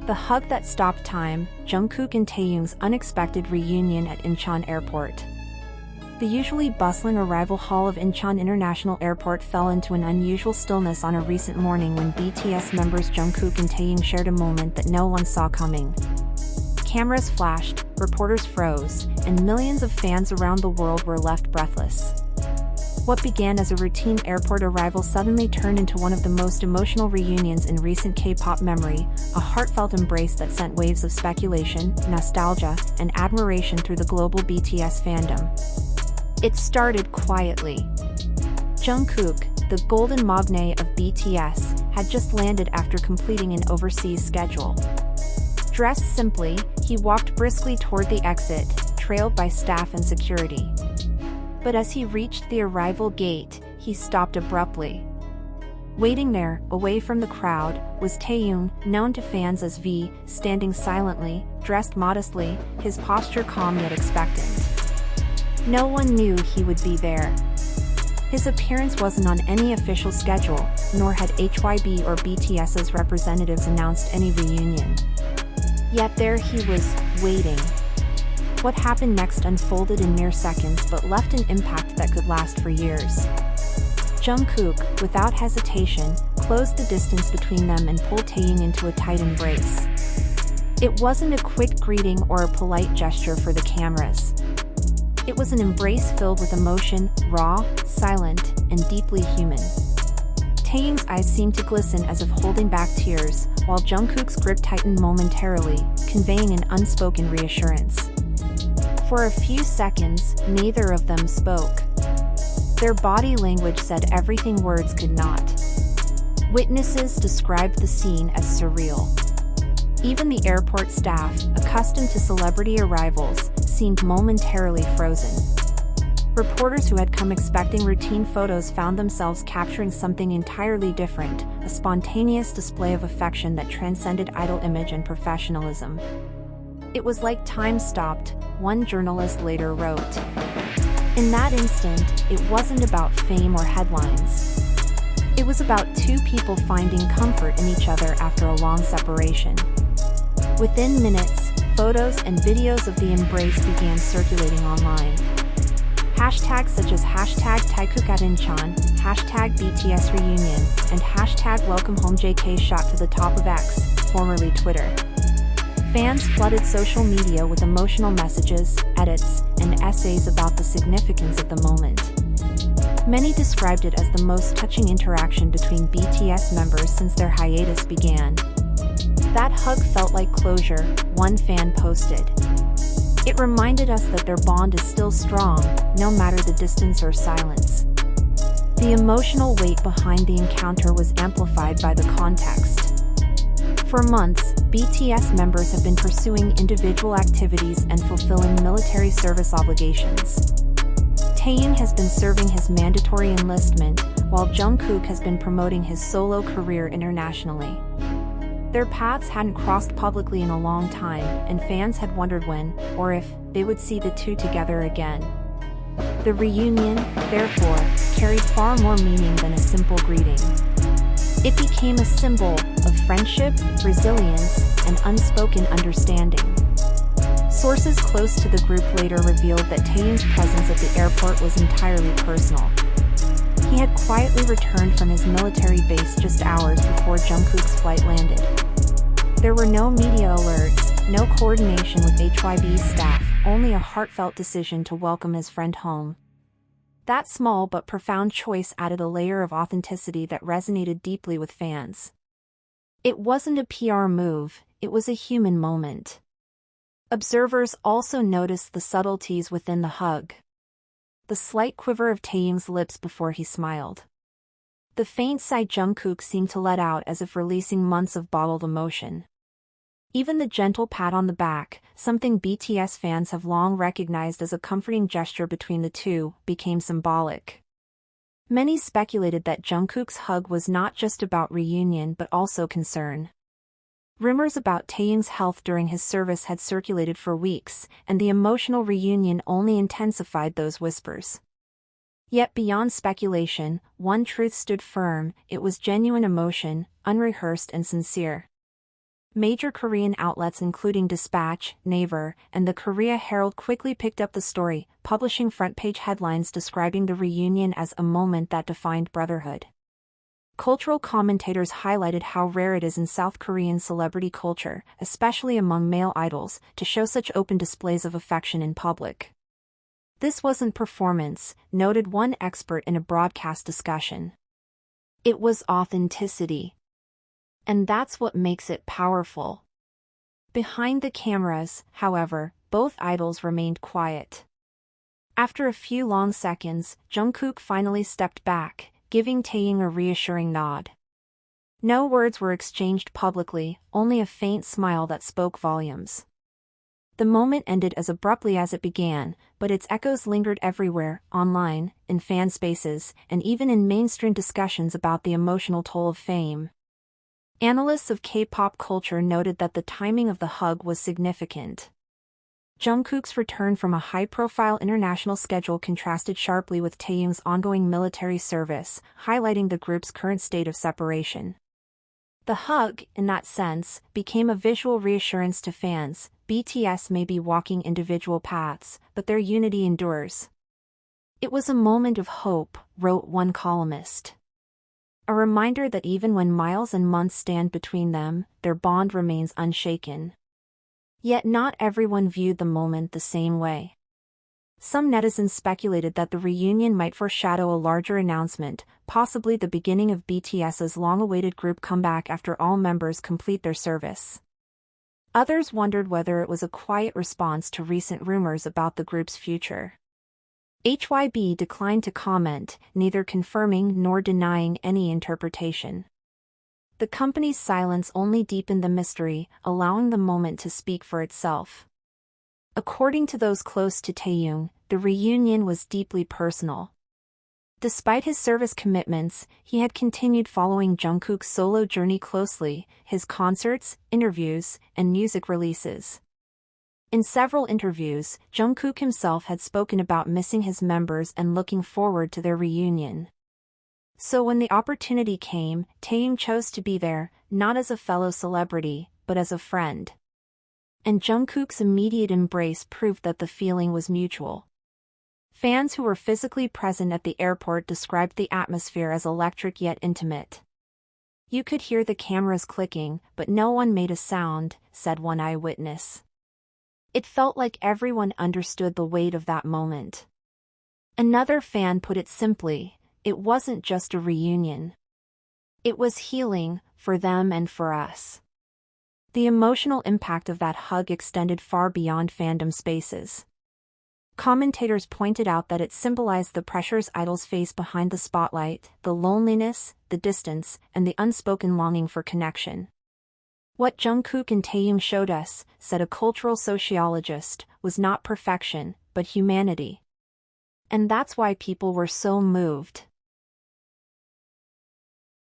The hug that stopped time, Jungkook and Taehyung's unexpected reunion at Incheon Airport. The usually bustling arrival hall of Incheon International Airport fell into an unusual stillness on a recent morning when BTS members Jungkook and Taehyung shared a moment that no one saw coming. Cameras flashed, reporters froze, and millions of fans around the world were left breathless. What began as a routine airport arrival suddenly turned into one of the most emotional reunions in recent K-pop memory, a heartfelt embrace that sent waves of speculation, nostalgia, and admiration through the global BTS fandom. It started quietly. Jungkook, the golden magne of BTS, had just landed after completing an overseas schedule. Dressed simply, he walked briskly toward the exit, trailed by staff and security. But as he reached the arrival gate, he stopped abruptly. Waiting there, away from the crowd, was Taehyung, known to fans as V, standing silently, dressed modestly, his posture calm yet expectant. No one knew he would be there. His appearance wasn't on any official schedule, nor had HYB or BTS's representatives announced any reunion. Yet there he was, waiting. What happened next unfolded in mere seconds but left an impact that could last for years. Jungkook, without hesitation, closed the distance between them and pulled Taehyung into a tight embrace. It wasn't a quick greeting or a polite gesture for the cameras. It was an embrace filled with emotion, raw, silent, and deeply human. Taehyung's eyes seemed to glisten as if holding back tears, while Jungkook's grip tightened momentarily, conveying an unspoken reassurance. For a few seconds, neither of them spoke. Their body language said everything words could not. Witnesses described the scene as surreal. Even the airport staff, accustomed to celebrity arrivals, seemed momentarily frozen. Reporters who had come expecting routine photos found themselves capturing something entirely different, a spontaneous display of affection that transcended idol image and professionalism. It was like time stopped, one journalist later wrote. In that instant, it wasn't about fame or headlines. It was about two people finding comfort in each other after a long separation. Within minutes, photos and videos of the embrace began circulating online. Hashtags such as #Taehyung at Incheon, #BTS reunion, and #Welcome Home JK shot to the top of X, formerly Twitter. Fans flooded social media with emotional messages, edits, and essays about the significance of the moment. Many described it as the most touching interaction between BTS members since their hiatus began. That hug felt like closure, one fan posted. It reminded us that their bond is still strong, no matter the distance or silence. The emotional weight behind the encounter was amplified by the context. For months, BTS members have been pursuing individual activities and fulfilling military service obligations. Taehyung has been serving his mandatory enlistment, while Jungkook has been promoting his solo career internationally. Their paths hadn't crossed publicly in a long time, and fans had wondered when, or if, they would see the two together again. The reunion, therefore, carried far more meaning than a simple greeting. It became a symbol of friendship, resilience, and unspoken understanding. Sources close to the group later revealed that Taehyung's presence at the airport was entirely personal. He had quietly returned from his military base just hours before Jungkook's flight landed. There were no media alerts, no coordination with HYB's staff, only a heartfelt decision to welcome his friend home. That small but profound choice added a layer of authenticity that resonated deeply with fans. It wasn't a PR move, it was a human moment. Observers also noticed the subtleties within the hug. The slight quiver of Taehyung's lips before he smiled. The faint sigh Jungkook seemed to let out as if releasing months of bottled emotion. Even the gentle pat on the back, something BTS fans have long recognized as a comforting gesture between the two, became symbolic. Many speculated that Jungkook's hug was not just about reunion but also concern. Rumors about Taehyung's health during his service had circulated for weeks, and the emotional reunion only intensified those whispers. Yet beyond speculation, one truth stood firm: it was genuine emotion, unrehearsed and sincere. Major Korean outlets including Dispatch, Naver, and the Korea Herald quickly picked up the story, publishing front-page headlines describing the reunion as a moment that defined brotherhood. Cultural commentators highlighted how rare it is in South Korean celebrity culture, especially among male idols, to show such open displays of affection in public. This wasn't performance, noted one expert in a broadcast discussion. It was authenticity. And that's what makes it powerful. Behind the cameras, however, both idols remained quiet. After a few long seconds, Jungkook finally stepped back, giving Taehyung a reassuring nod. No words were exchanged publicly, only a faint smile that spoke volumes. The moment ended as abruptly as it began, but its echoes lingered everywhere, online, in fan spaces, and even in mainstream discussions about the emotional toll of fame. Analysts of K-pop culture noted that the timing of the hug was significant. Jungkook's return from a high-profile international schedule contrasted sharply with Taehyung's ongoing military service, highlighting the group's current state of separation. The hug, in that sense, became a visual reassurance to fans. BTS may be walking individual paths, but their unity endures. It was a moment of hope, wrote one columnist. A reminder that even when miles and months stand between them, their bond remains unshaken. Yet not everyone viewed the moment the same way. Some netizens speculated that the reunion might foreshadow a larger announcement, possibly the beginning of BTS's long-awaited group comeback after all members complete their service. Others wondered whether it was a quiet response to recent rumors about the group's future. HYB declined to comment, neither confirming nor denying any interpretation. The company's silence only deepened the mystery, allowing the moment to speak for itself. According to those close to Taehyung, the reunion was deeply personal. Despite his service commitments, he had continued following Jungkook's solo journey closely, his concerts, interviews, and music releases. In several interviews, Jungkook himself had spoken about missing his members and looking forward to their reunion. So when the opportunity came, Taehyung chose to be there, not as a fellow celebrity, but as a friend. And Jungkook's immediate embrace proved that the feeling was mutual. Fans who were physically present at the airport described the atmosphere as electric yet intimate. "You could hear the cameras clicking, but no one made a sound," said one eyewitness. "It felt like everyone understood the weight of that moment." Another fan put it simply, "It wasn't just a reunion. It was healing, for them and for us." The emotional impact of that hug extended far beyond fandom spaces. Commentators pointed out that it symbolized the pressures idols face behind the spotlight, the loneliness, the distance, and the unspoken longing for connection. "What Jungkook and Taehyung showed us," said a cultural sociologist, "was not perfection, but humanity. And that's why people were so moved."